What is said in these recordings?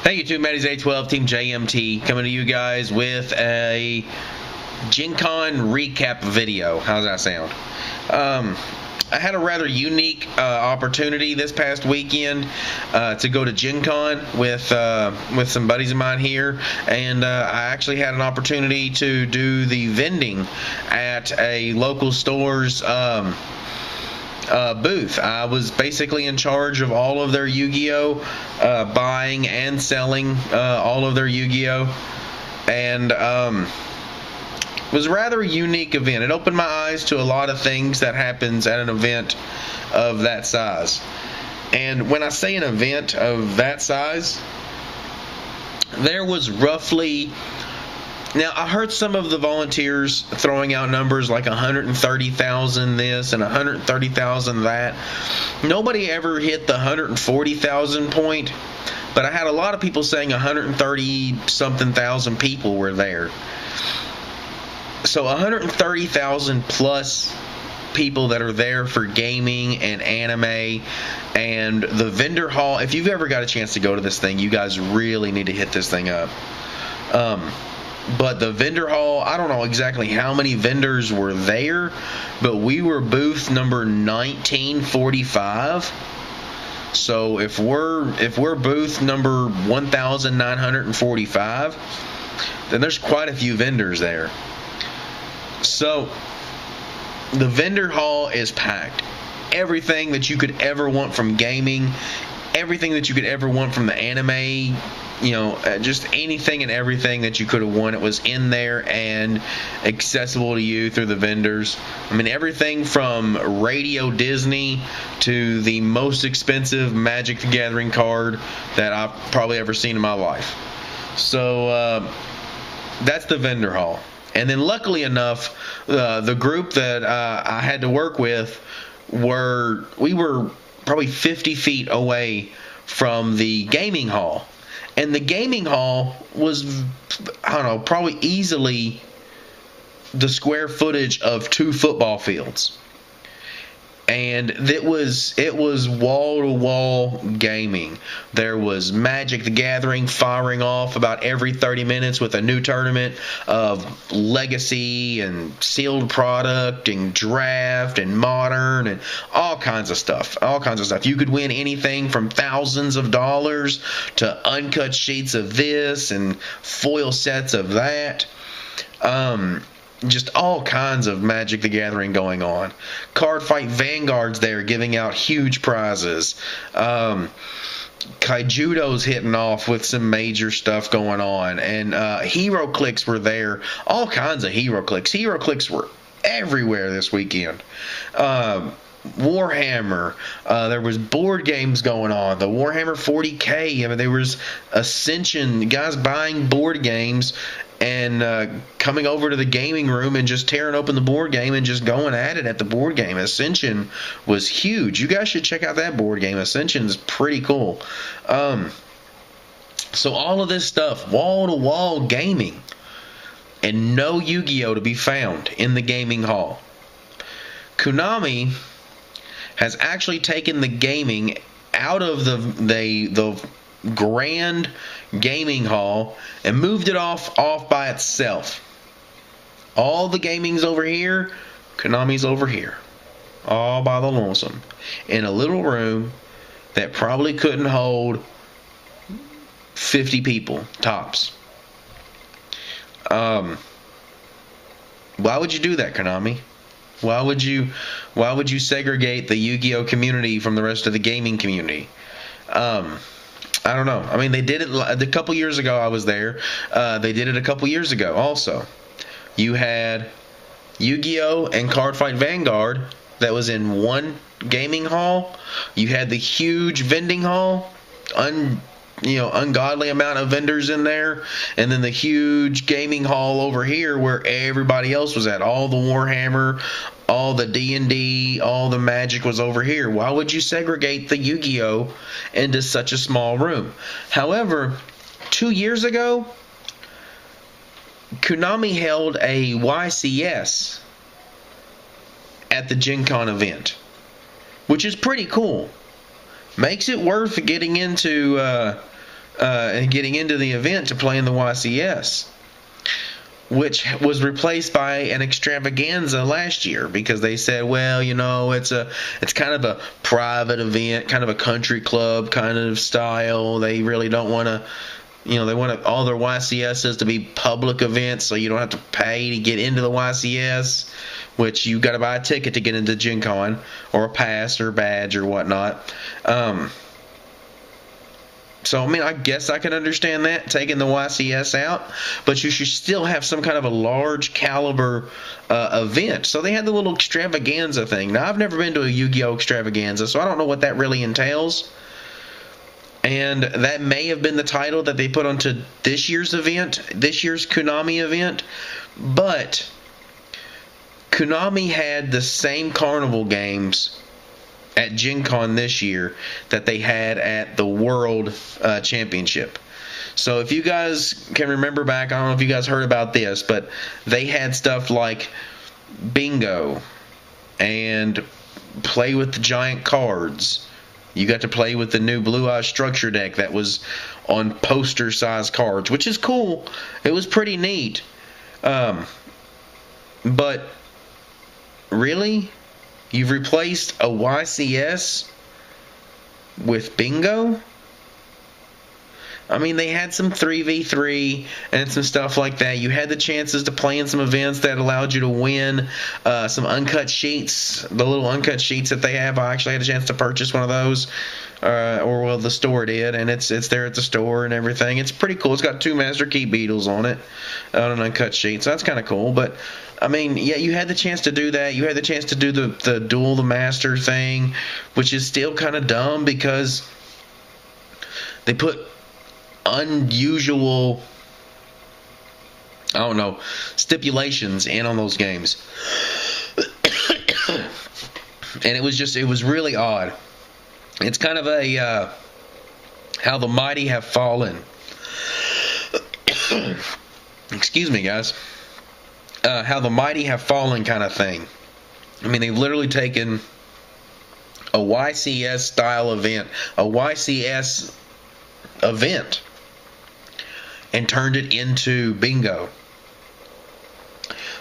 Hey YouTube, Matty's A12 Team JMT coming to you guys with a GenCon recap video. How's that sound? I had a rather unique opportunity this past weekend to go to GenCon with some buddies of mine here, and I actually had an opportunity to do the vending at a local store's booth. I was basically in charge of all of their YuGiOh, buying and selling all of their YuGiOh, and it was a rather unique event. It opened my eyes to a lot of things that happens at an event of that size. And when I say an event of that size, there was roughly... Now, I heard some of the volunteers throwing out numbers like 130,000 this and 130,000 that. Nobody ever hit the 140,000 point, but I had a lot of people saying 130-something thousand people were there. So 130,000 plus people that are there for gaming and anime and the vendor hall. If you've ever got a chance to go to this thing, you guys really need to hit this thing up. But the vendor hall, I don't know exactly how many vendors were there, but we were booth number 1945. So if we're booth number 1945, then there's quite a few vendors there. So the vendor hall is packed. Everything that you could ever want from gaming, everything that you could ever want from the anime, just anything and everything that you could have wanted was in there and accessible to you through the vendors. I mean, everything from Radio Disney to the most expensive Magic the Gathering card that I've probably ever seen in my life. So that's the vendor hall. And then luckily enough, the group that I had to work with we were probably 50 feet away from the gaming hall. And the gaming hall was, I don't know, probably easily the square footage of 2 football fields. And it was wall-to-wall gaming. There was Magic the Gathering firing off about every 30 minutes with a new tournament of Legacy and Sealed Product and Draft and Modern and all kinds of stuff. You could win anything from thousands of dollars to uncut sheets of this and foil sets of that. Just all kinds of Magic the Gathering going on. Cardfight Vanguard's there giving out huge prizes. Kaijudo's hitting off with some major stuff going on. And Hero Clicks were there. All kinds of Hero Clicks. Hero Clicks were everywhere this weekend. Warhammer, there was board games going on. The Warhammer 40K, I mean, there was Ascension, guys buying board games and coming over to the gaming room and just tearing open the board game and just going at it at the board game. Ascension was huge. You guys should check out that board game. Ascension is pretty cool. So all of this stuff, wall-to-wall gaming, and no YuGiOh to be found in the gaming hall. Konami has actually taken the gaming out of the grand gaming hall and moved it off by itself. All the gaming's over here, Konami's over here, all by the lonesome, in a little room that probably couldn't hold 50 people tops. Why would you do that, Konami? Why would you segregate the YuGiOh community from the rest of the gaming community? I don't know. I mean, they did it a couple years ago. I was there. They did it a couple years ago also. You had YuGiOh and Cardfight Vanguard that was in one gaming hall. You had the huge vending hall, ungodly amount of vendors in there, and then the huge gaming hall over here where everybody else was at. All the Warhammer, all the D&D, all the Magic was over here. Why would you segregate the YuGiOh into such a small room? However, 2 years ago, Konami held a YCS at the GenCon event, which is pretty cool. Makes it worth getting into and getting into the event to play in the YCS, which was replaced by an extravaganza last year because they said, well, it's kind of a private event, kind of a country club kind of style. They really don't want to, they want all their YCSs to be public events, so you don't have to pay to get into the YCS, which you got to buy a ticket to get into GenCon, or a pass or a badge or whatnot. So, I guess I can understand that, taking the YCS out, but you should still have some kind of a large caliber event. So they had the little extravaganza thing. Now, I've never been to a YuGiOh extravaganza, so I don't know what that really entails. And that may have been the title that they put onto this year's event, this year's Konami event. But Konami had the same carnival games at GenCon this year that they had at the World Championship. So if you guys can remember back, I don't know if you guys heard about this, but they had stuff like bingo and play with the giant cards. You got to play with the new Blue Eye structure deck that was on poster size cards, which is cool. It was pretty neat. But really? You've replaced a YCS with bingo? They had some 3v3 and some stuff like that. You had the chances to play in some events that allowed you to win some uncut sheets, the little uncut sheets that they have. I actually had a chance to purchase one of those, the store did, and it's there at the store and everything. It's pretty cool. It's got 2 Master Key Beetles on it, on an uncut sheet, so that's kind of cool. But yeah, you had the chance to do that. You had the chance to do the Duel the Master thing, which is still kind of dumb because they put unusual, stipulations in on those games. And it was really odd. It's kind of a how the mighty have fallen. Excuse me, guys. How the mighty have fallen kind of thing. They've literally taken a YCS style event, a YCS event, and turned it into bingo.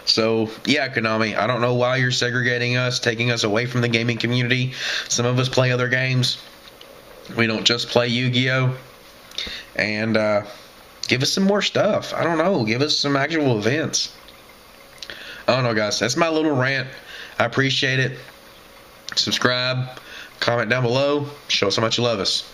So, yeah, Konami, I don't know why you're segregating us, taking us away from the gaming community. Some of us play other games. We don't just play Yu-Gi-Oh! And give us some more stuff. I don't know. Give us some actual events. I don't know, guys. That's my little rant. I appreciate it. Subscribe. Comment down below. Show us how much you love us.